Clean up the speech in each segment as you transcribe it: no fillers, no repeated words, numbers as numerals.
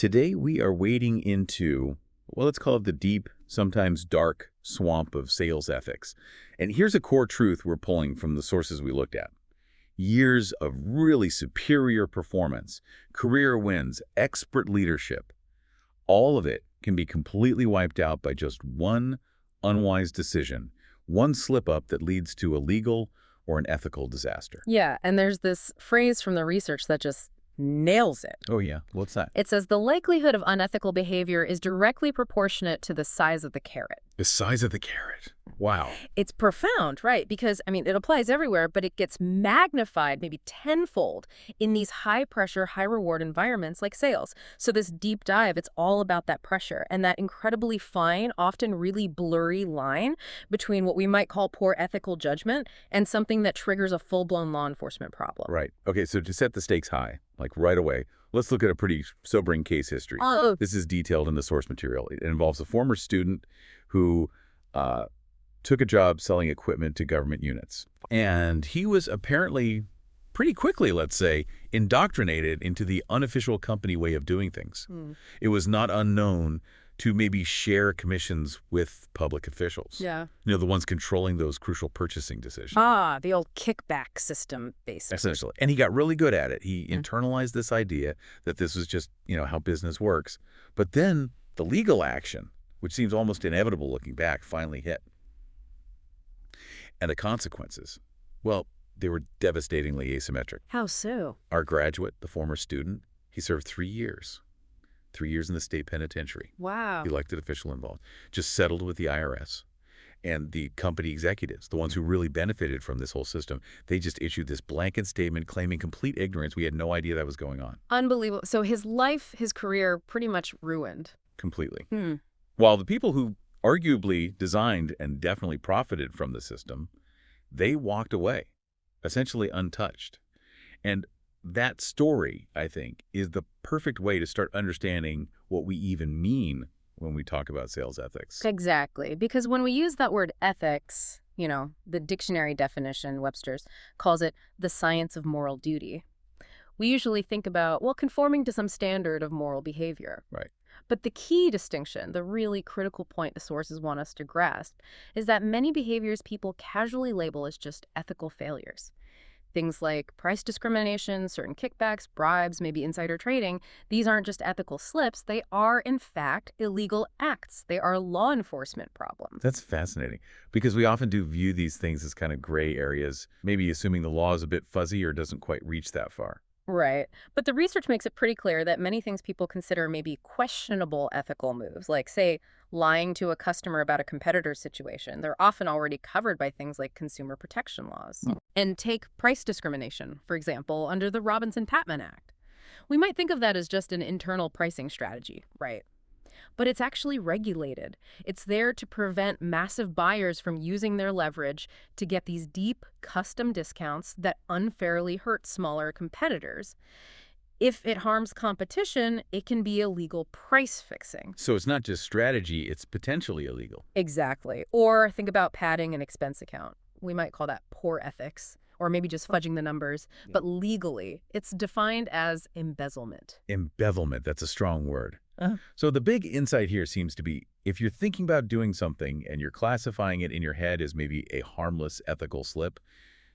Today we are wading into, well, let's call it the deep, sometimes dark swamp of sales ethics. And here's a core truth we're pulling from the sources we looked at. Years of really superior performance, career wins, expert leadership, all of it can be completely wiped out by just one unwise decision, one slip-up that leads to a legal or an ethical disaster. Yeah, and there's this phrase from the research that just nails it. Oh yeah, what's that? It says the likelihood of unethical behavior is directly proportionate to the size of the carrot. The size of the carrot. Wow. It's profound, right? Because, I mean, it applies everywhere, but it gets magnified maybe tenfold in these high-pressure, high-reward environments like sales. So this deep dive, it's all about that pressure and that incredibly fine, often really blurry line between what we might call poor ethical judgment and something that triggers a full-blown law enforcement problem. Right. Okay, so to set the stakes high, like right away, let's look at a pretty sobering case history. Oh. This is detailed in the source material. It involves a former student who took a job selling equipment to government units. And he was apparently pretty quickly, let's say, indoctrinated into the unofficial company way of doing things. It was not unknown to maybe share commissions with public officials. Yeah. You know, the ones controlling those crucial purchasing decisions. Ah, the old kickback system, basically. Essentially. And he got really good at it. He internalized this idea that this was just, you know, how business works. But then the legal action, which seems almost inevitable looking back, finally hit. And the consequences, well, they were devastatingly asymmetric. How so? Our graduate, the former student, he served 3 years. 3 years in the state penitentiary. Wow. The elected official involved. Just settled with the IRS. And the company executives, the ones who really benefited from this whole system, they just issued this blanket statement claiming complete ignorance. We had no idea that was going on. Unbelievable. So his life, his career, pretty much ruined. Completely. While the people who arguably designed and definitely profited from the system, they walked away, essentially untouched. And that story, I think, is the perfect way to start understanding what we even mean when we talk about sales ethics. Exactly. Because when we use that word ethics, you know, the dictionary definition, Webster's, calls it the science of moral duty. We usually think about, well, conforming to some standard of moral behavior. Right. But the key distinction, the really critical point the sources want us to grasp, is that many behaviors people casually label as just ethical failures. Things like price discrimination, certain kickbacks, bribes, maybe insider trading, these aren't just ethical slips. They are, in fact, illegal acts. They are law enforcement problems. That's fascinating, because we often do view these things as kind of gray areas, maybe assuming the law is a bit fuzzy or doesn't quite reach that far. Right. But the research makes it pretty clear that many things people consider maybe questionable ethical moves, like, say, lying to a customer about a competitor's situation, they're often already covered by things like consumer protection laws. And take price discrimination, for example, under the Robinson-Patman Act. We might think of that as just an internal pricing strategy, right? But it's actually regulated. It's there to prevent massive buyers from using their leverage to get these deep custom discounts that unfairly hurt smaller competitors. If it harms competition, it can be illegal price fixing. So it's not just strategy, it's potentially illegal. Exactly. Or think about padding an expense account. We might call that poor ethics, or maybe just fudging the numbers. But legally, it's defined as embezzlement. Embezzlement, that's a strong word. So the big insight here seems to be, if you're thinking about doing something and you're classifying it in your head as maybe a harmless ethical slip,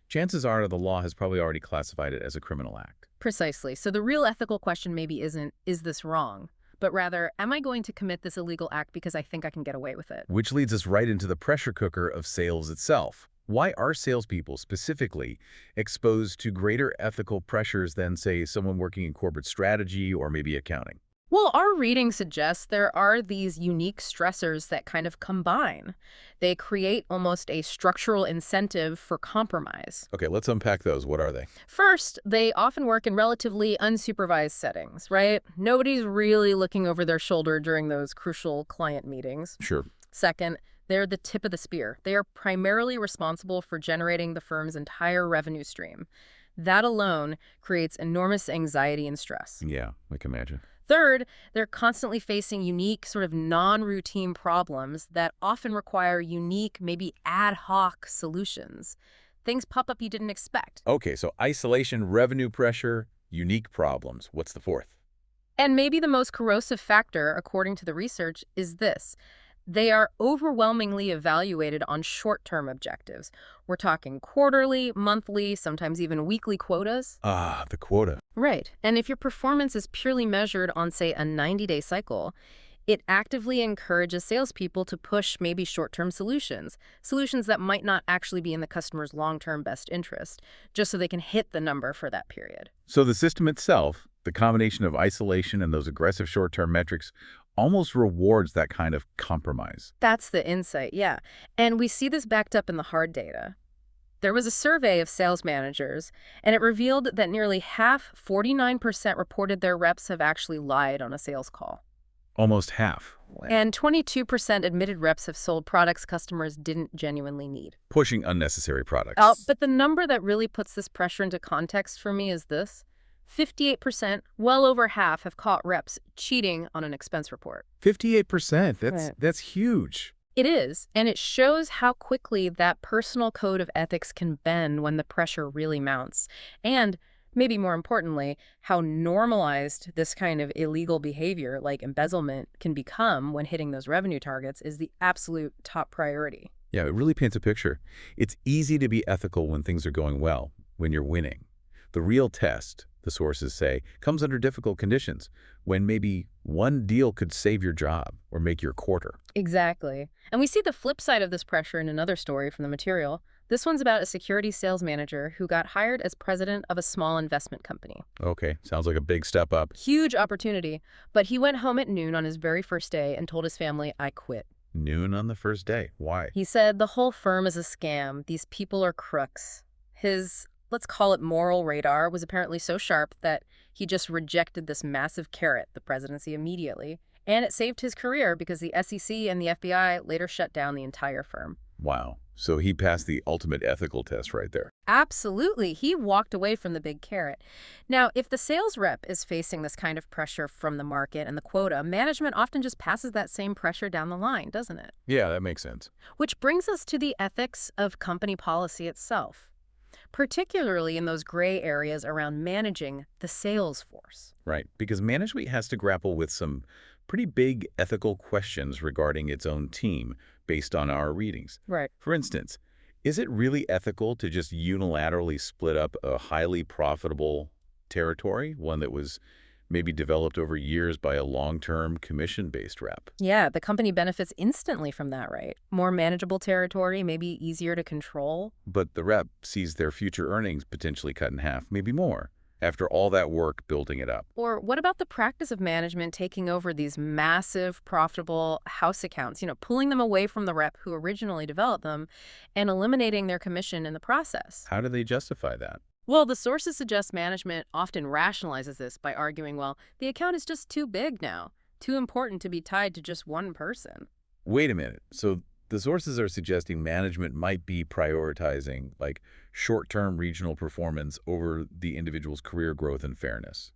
chances are the law has probably already classified it as a criminal act. Precisely. So the real ethical question maybe isn't, is this wrong? But rather, am I going to commit this illegal act because I think I can get away with it? Which leads us right into the pressure cooker of sales itself. Why are salespeople specifically exposed to greater ethical pressures than, say, someone working in corporate strategy or maybe accounting? Well, our reading suggests there are these unique stressors that kind of combine. They create almost a structural incentive for compromise. Okay, let's unpack those. What are they? First, they often work in relatively unsupervised settings, right? Nobody's really looking over their shoulder during those crucial client meetings. Sure. Second, they're the tip of the spear. They are primarily responsible for generating the firm's entire revenue stream. That alone creates enormous anxiety and stress. Yeah, I can imagine. Third, they're constantly facing unique, sort of non-routine problems that often require unique, maybe ad hoc solutions. Things pop up you didn't expect. Okay, so isolation, revenue pressure, unique problems. What's the fourth? And maybe the most corrosive factor, according to the research, is this. They are overwhelmingly evaluated on short-term objectives. We're talking quarterly, monthly, sometimes even weekly quotas. Ah, the quota. Right. And if your performance is purely measured on, say, a 90-day cycle, it actively encourages salespeople to push maybe short-term solutions that might not actually be in the customer's long-term best interest, just so they can hit the number for that period. So the system itself, the combination of isolation and those aggressive short-term metrics, almost rewards that kind of compromise. That's the insight, yeah. And we see this backed up in the hard data. There was a survey of sales managers, and it revealed that nearly half, 49%, reported their reps have actually lied on a sales call. Almost half. Wow. And 22% admitted reps have sold products customers didn't genuinely need. Pushing unnecessary products. But the number that really puts this pressure into context for me is this. 58%, well over half, have caught reps cheating on an expense report. 58%. Right. That's huge. It is, and it shows how quickly that personal code of ethics can bend when the pressure really mounts. And maybe more importantly, how normalized this kind of illegal behavior like embezzlement can become when hitting those revenue targets is the absolute top priority. Yeah, it really paints a picture. It's easy to be ethical when things are going well, when you're winning. The real test, the sources say, comes under difficult conditions, when maybe one deal could save your job or make your quarter. Exactly. And we see the flip side of this pressure in another story from the material. This one's about a security sales manager who got hired as president of a small investment company. Okay, sounds like a big step up. Huge opportunity, but he went home at noon on his very first day and told his family, "I quit." Noon on the first day. Why? He said the whole firm is a scam. These people are crooks. His, let's call it moral radar, was apparently so sharp that he just rejected this massive carrot, the presidency, immediately. And it saved his career because the SEC and the FBI later shut down the entire firm. Wow. So he passed the ultimate ethical test right there. Absolutely. He walked away from the big carrot. Now, if the sales rep is facing this kind of pressure from the market and the quota, management often just passes that same pressure down the line, doesn't it? Yeah, that makes sense. Which brings us to the ethics of company policy itself, particularly in those gray areas around managing the sales force. Right, because management has to grapple with some pretty big ethical questions regarding its own team based on our readings. Right. For instance, is it really ethical to just unilaterally split up a highly profitable territory, one that was maybe developed over years by a long-term commission-based rep? Yeah, the company benefits instantly from that, right? More manageable territory, maybe easier to control. But the rep sees their future earnings potentially cut in half, maybe more, after all that work building it up. Or what about the practice of management taking over these massive, profitable house accounts, pulling them away from the rep who originally developed them and eliminating their commission in the process? How do they justify that? Well, the sources suggest management often rationalizes this by arguing, well, the account is just too big now, too important to be tied to just one person. Wait a minute. So the sources are suggesting management might be prioritizing like short-term regional performance over the individual's career growth and fairness.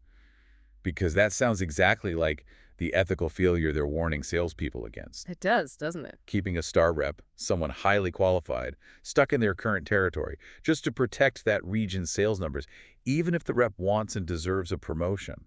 Because that sounds exactly like the ethical failure they're warning salespeople against. It does, doesn't it? Keeping a star rep, someone highly qualified, stuck in their current territory just to protect that region's sales numbers, even if the rep wants and deserves a promotion.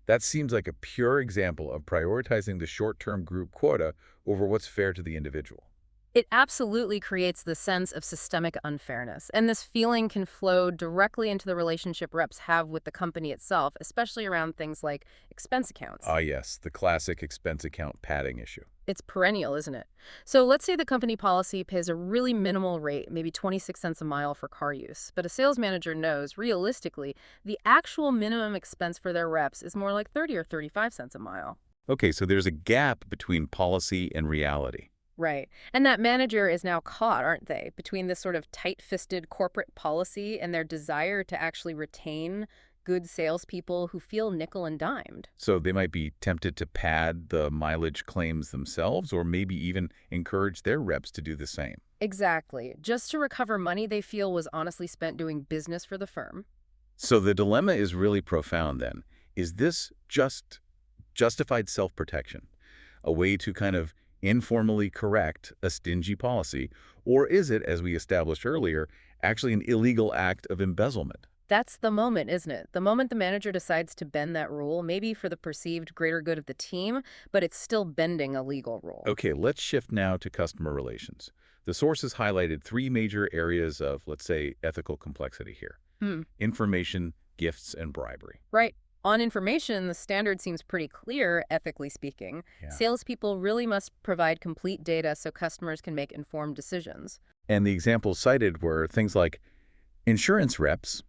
That seems like a pure example of prioritizing the short-term group quota over what's fair to the individual. It absolutely creates the sense of systemic unfairness, and this feeling can flow directly into the relationship reps have with the company itself, especially around things like expense accounts. Ah, yes, the classic expense account padding issue. It's perennial, isn't it? So let's say the company policy pays a really minimal rate, maybe 26 cents a mile for car use, but a sales manager knows, realistically, the actual minimum expense for their reps is more like 30 or 35 cents a mile. Okay, so there's a gap between policy and reality. Right. And that manager is now caught, aren't they, between this sort of tight-fisted corporate policy and their desire to actually retain good salespeople who feel nickel and dimed. So they might be tempted to pad the mileage claims themselves or maybe even encourage their reps to do the same. Exactly. Just to recover money they feel was honestly spent doing business for the firm. So the dilemma is really profound then. Is this just justified self-protection, a way to kind of informally correct a stingy policy, or is it, as we established earlier, actually an illegal act of embezzlement? That's the moment, isn't it? The moment the manager decides to bend that rule, maybe for the perceived greater good of the team, but it's still bending a legal rule. Okay, let's shift now to customer relations. The sources highlighted three major areas of, let's say, ethical complexity here: Hmm. information, gifts, and bribery. Right. On information, the standard seems pretty clear, ethically speaking. Yeah. Salespeople really must provide complete data so customers can make informed decisions. And the examples cited were things like insurance reps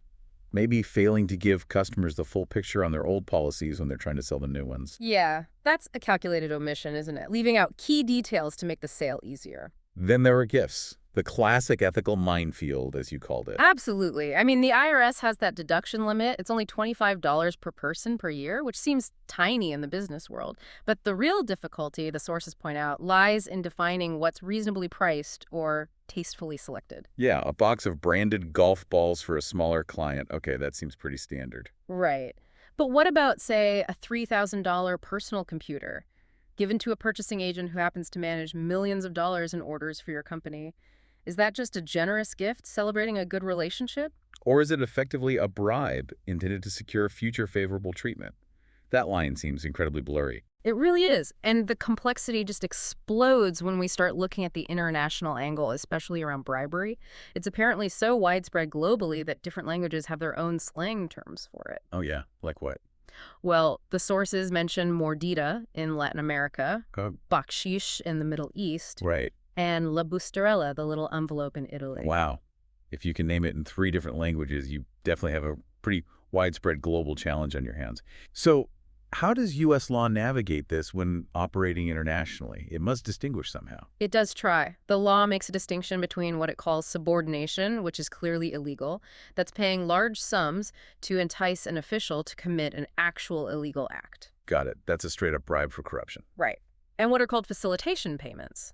maybe failing to give customers the full picture on their old policies when they're trying to sell the new ones. Yeah, that's a calculated omission, isn't it? Leaving out key details to make the sale easier. Then there were gifts, the classic ethical minefield, as you called it. Absolutely. I mean, the IRS has that deduction limit. It's only $25 per person per year, which seems tiny in the business world. But the real difficulty, the sources point out, lies in defining what's reasonably priced or tastefully selected. Yeah, a box of branded golf balls for a smaller client. Okay, that seems pretty standard. Right. But what about, say, a $3,000 personal computer given to a purchasing agent who happens to manage millions of dollars in orders for your company? Is that just a generous gift celebrating a good relationship? Or is it effectively a bribe intended to secure future favorable treatment? That line seems incredibly blurry. It really is. And the complexity just explodes when we start looking at the international angle, especially around bribery. It's apparently so widespread globally that different languages have their own slang terms for it. Oh yeah, like what? Well, the sources mention mordida in Latin America, Oh, bakshish in the Middle East, right. and la bustarella, the little envelope in Italy. Wow. If you can name it in three different languages, you definitely have a pretty widespread global challenge on your hands. So how does U.S. law navigate this when operating internationally? It must distinguish somehow. It does try. The law makes a distinction between what it calls subordination, which is clearly illegal, that's paying large sums to entice an official to commit an actual illegal act. Got it. That's a straight-up bribe for corruption. Right. And what are called facilitation payments.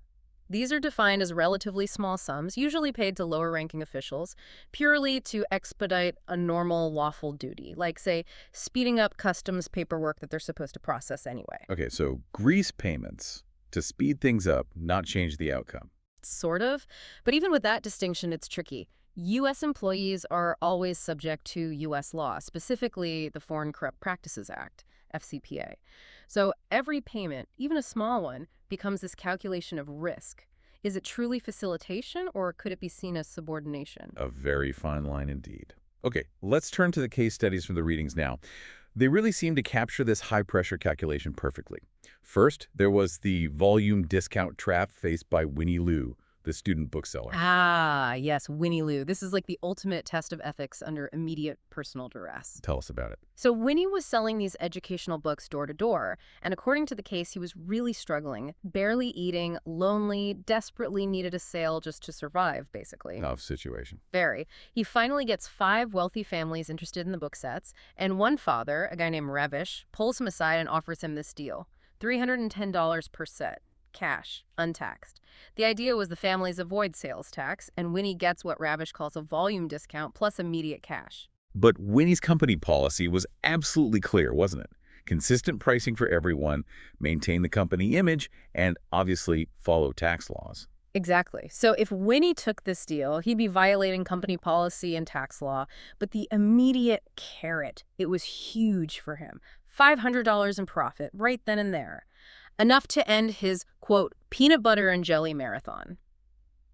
These are defined as relatively small sums, usually paid to lower-ranking officials, purely to expedite a normal lawful duty, like, say, speeding up customs paperwork that they're supposed to process anyway. Okay, so grease payments to speed things up, not change the outcome. Sort of. But even with that distinction, it's tricky. U.S. employees are always subject to U.S. law, specifically the Foreign Corrupt Practices Act, FCPA. So every payment, even a small one, becomes this calculation of risk. Is it truly facilitation, or could it be seen as subordination? A very fine line indeed. Okay, let's turn to the case studies from the readings now. They really seem to capture this high-pressure calculation perfectly. First, there was the volume discount trap faced by Winnie Liu, the student bookseller. Ah, yes, Winnie Liu. This is like the ultimate test of ethics under immediate personal duress. Tell us about it. So Winnie was selling these educational books door to door, and according to the case, he was really struggling, barely eating, lonely, desperately needed a sale just to survive, basically. Tough situation. Very. He finally gets 5 wealthy families interested in the book sets, and one father, a guy named Ravish, pulls him aside and offers him this deal: $310 per set. Cash, untaxed. The idea was the families avoid sales tax, and Winnie gets what Ravish calls a volume discount plus immediate cash. But Winnie's company policy was absolutely clear, wasn't it? Consistent pricing for everyone, maintain the company image, and obviously follow tax laws. Exactly. So if Winnie took this deal, he'd be violating company policy and tax law, but the immediate carrot, it was huge for him. $500 in profit right then and there. Enough to end his, quote, peanut butter and jelly marathon.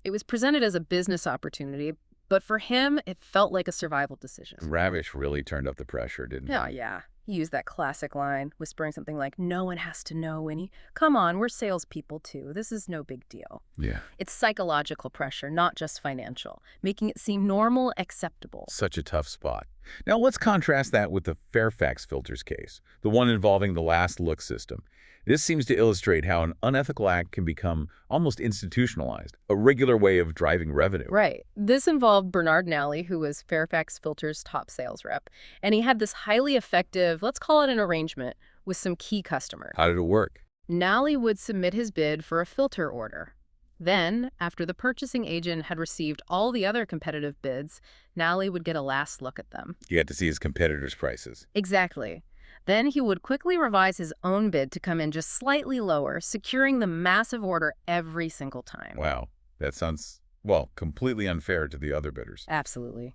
It was presented as a business opportunity, but for him, it felt like a survival decision. Ravish really turned up the pressure, didn't he? Oh, yeah. He used that classic line, whispering something like, "No one has to know, Winnie. Come on, we're salespeople, too. This is no big deal." Yeah. It's psychological pressure, not just financial, making it seem normal, acceptable. Such a tough spot. Now let's contrast that with the Fairfax filters case, the one involving the last look system. This seems to illustrate how an unethical act can become almost institutionalized, a regular way of driving revenue. Right. This involved Bernard Nally, who was Fairfax Filter's top sales rep, and he had this highly effective, let's call it an arrangement, with some key customers. How did it work? Nally would submit his bid for a filter order. Then, after the purchasing agent had received all the other competitive bids, Nally would get a last look at them. You had to see his competitors' prices. Exactly. Then he would quickly revise his own bid to come in just slightly lower, securing the massive order every single time. Wow, that sounds, well, completely unfair to the other bidders. Absolutely.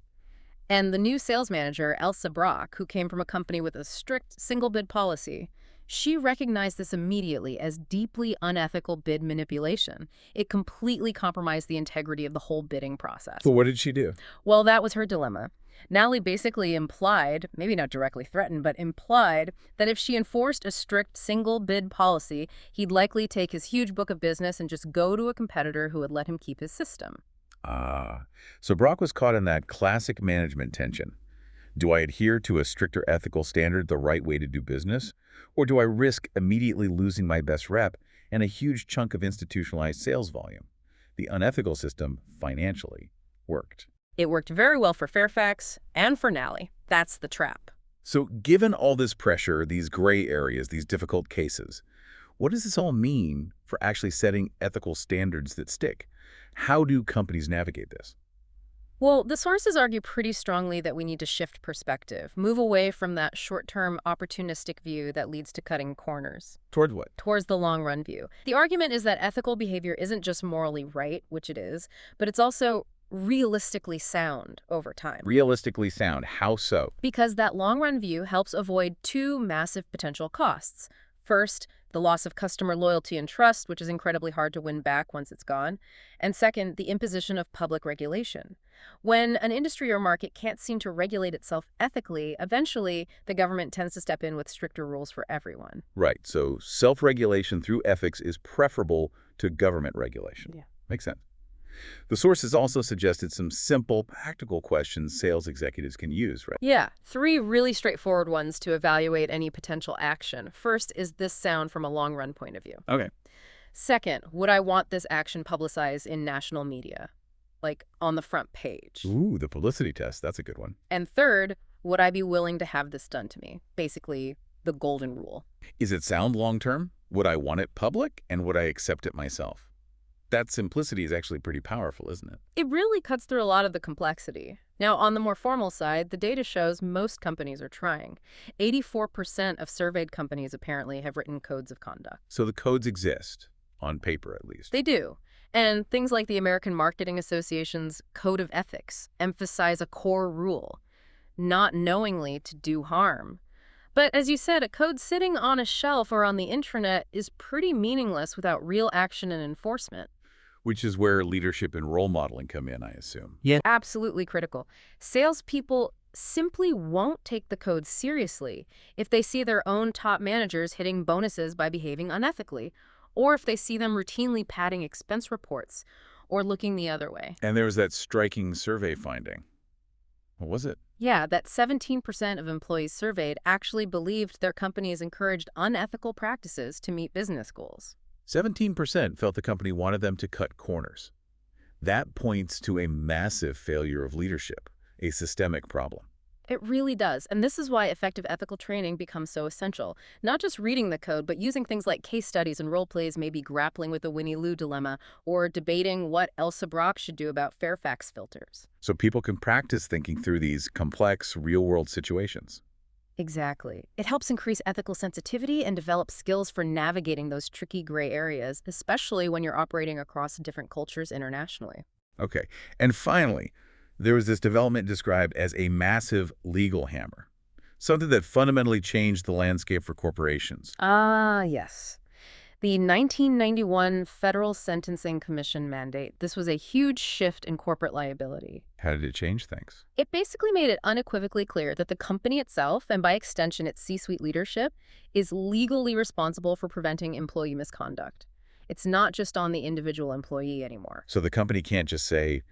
And the new sales manager, Elsa Brock, who came from a company with a strict single bid policy, she recognized this immediately as deeply unethical bid manipulation. It completely compromised the integrity of the whole bidding process. So what did she do? Well, that was her dilemma. Nally basically implied, maybe not directly threatened, but implied that if she enforced a strict single bid policy, he'd likely take his huge book of business and just go to a competitor who would let him keep his system. So Brock was caught in that classic management tension. Do I adhere to a stricter ethical standard, the right way to do business? Or do I risk immediately losing my best rep and a huge chunk of institutionalized sales volume? The unethical system, financially, worked. It worked very well for Fairfax and for Nally. That's the trap. So given all this pressure, these gray areas, these difficult cases, what does this all mean for actually setting ethical standards that stick? How do companies navigate this? Well, the sources argue pretty strongly that we need to shift perspective, move away from that short-term opportunistic view that leads to cutting corners. Toward what? Towards the long-run view. The argument is that ethical behavior isn't just morally right, which it is, but it's also realistically sound over time. Realistically sound. How so? Because that long-run view helps avoid two massive potential costs. First, the loss of customer loyalty and trust, which is incredibly hard to win back once it's gone. And second, the imposition of public regulation. When an industry or market can't seem to regulate itself ethically, eventually the government tends to step in with stricter rules for everyone. Right. So self-regulation through ethics is preferable to government regulation. Yeah. Makes sense. The sources also suggested some simple, practical questions sales executives can use, right? Yeah, three really straightforward ones to evaluate any potential action. First, is this sound from a long-run point of view? Okay. Second, would I want this action publicized in national media, like on the front page? Ooh, the publicity test. That's a good one. And third, would I be willing to have this done to me? Basically, the golden rule. Is it sound long-term? Would I want it public? And would I accept it myself? That simplicity is actually pretty powerful, isn't it? It really cuts through a lot of the complexity. Now, on the more formal side, the data shows most companies are trying. 84% of surveyed companies apparently have written codes of conduct. So the codes exist, on paper at least. They do. And things like the American Marketing Association's Code of Ethics emphasize a core rule, not knowingly to do harm. But as you said, a code sitting on a shelf or on the intranet is pretty meaningless without real action and enforcement. Which is where leadership and role modeling come in, I assume. Yeah. Absolutely critical. Salespeople simply won't take the code seriously if they see their own top managers hitting bonuses by behaving unethically, or if they see them routinely padding expense reports or looking the other way. And there was that striking survey finding. What was it? Yeah, that 17% of employees surveyed actually believed their companies encouraged unethical practices to meet business goals. 17% felt the company wanted them to cut corners. That points to a massive failure of leadership, a systemic problem. It really does, and this is why effective ethical training becomes so essential. Not just reading the code, but using things like case studies and role plays, maybe grappling with the Winnie Lou dilemma, or debating what Elsa Brock should do about Fairfax filters. So people can practice thinking through these complex, real-world situations. Exactly. It helps increase ethical sensitivity and develop skills for navigating those tricky gray areas, especially when you're operating across different cultures internationally. Okay. And finally, there was this development described as a massive legal hammer, something that fundamentally changed the landscape for corporations. Yes. The 1991 Federal Sentencing Commission mandate. This was a huge shift in corporate liability. How did it change things? It basically made it unequivocally clear that the company itself, and by extension its C-suite leadership, is legally responsible for preventing employee misconduct. It's not just on the individual employee anymore. So the company can't just say,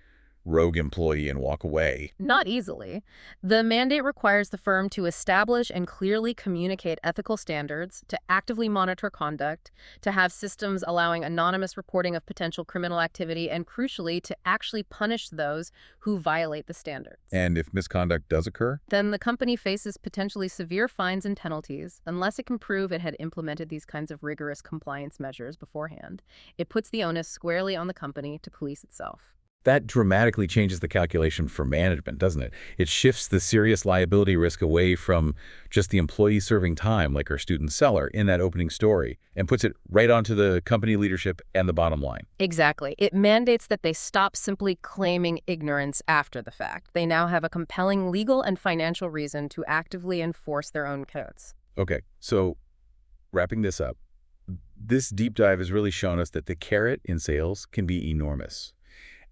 rogue employee and walk away. Not easily. The mandate requires the firm to establish and clearly communicate ethical standards, to actively monitor conduct, to have systems allowing anonymous reporting of potential criminal activity, and crucially, to actually punish those who violate the standards. And if misconduct does occur? Then the company faces potentially severe fines and penalties unless it can prove it had implemented these kinds of rigorous compliance measures beforehand. It puts the onus squarely on the company to police itself. That dramatically changes the calculation for management, doesn't it? It shifts the serious liability risk away from just the employee serving time, like our student seller in that opening story, and puts it right onto the company leadership and the bottom line. Exactly. It mandates that they stop simply claiming ignorance after the fact. They now have a compelling legal and financial reason to actively enforce their own codes. Okay, so wrapping this up, this deep dive has really shown us that the carrot in sales can be enormous,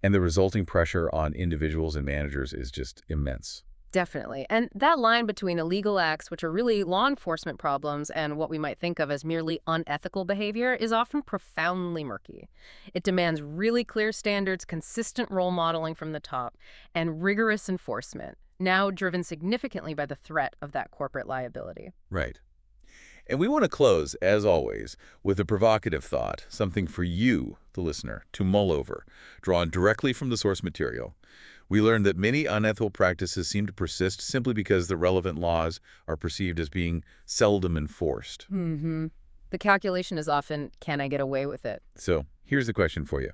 and the resulting pressure on individuals and managers is just immense. Definitely. And that line between illegal acts, which are really law enforcement problems, and what we might think of as merely unethical behavior is often profoundly murky. It demands really clear standards, consistent role modeling from the top, and rigorous enforcement, now driven significantly by the threat of that corporate liability. Right. And we want to close, as always, with a provocative thought, something for you, the listener, to mull over, drawn directly from the source material. We learned that many unethical practices seem to persist simply because the relevant laws are perceived as being seldom enforced. The calculation is often, can I get away with it? So here's the question for you.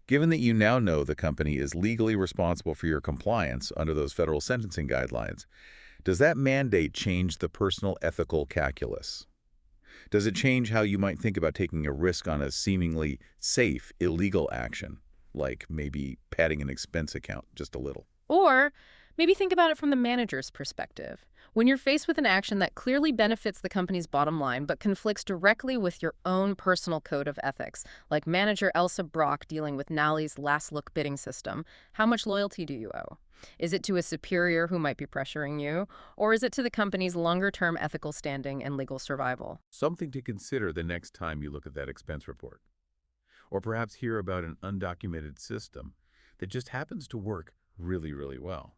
Given that you now know the company is legally responsible for your compliance under those federal sentencing guidelines, does that mandate change the personal ethical calculus? Does it change how you might think about taking a risk on a seemingly safe, illegal action, like maybe padding an expense account just a little? Or maybe think about it from the manager's perspective. When you're faced with an action that clearly benefits the company's bottom line but conflicts directly with your own personal code of ethics, like manager Elsa Brock dealing with Nally's last look bidding system, how much loyalty do you owe? Is it to a superior who might be pressuring you, or is it to the company's longer-term ethical standing and legal survival? Something to consider the next time you look at that expense report. Or perhaps hear about an undocumented system that just happens to work really, really well.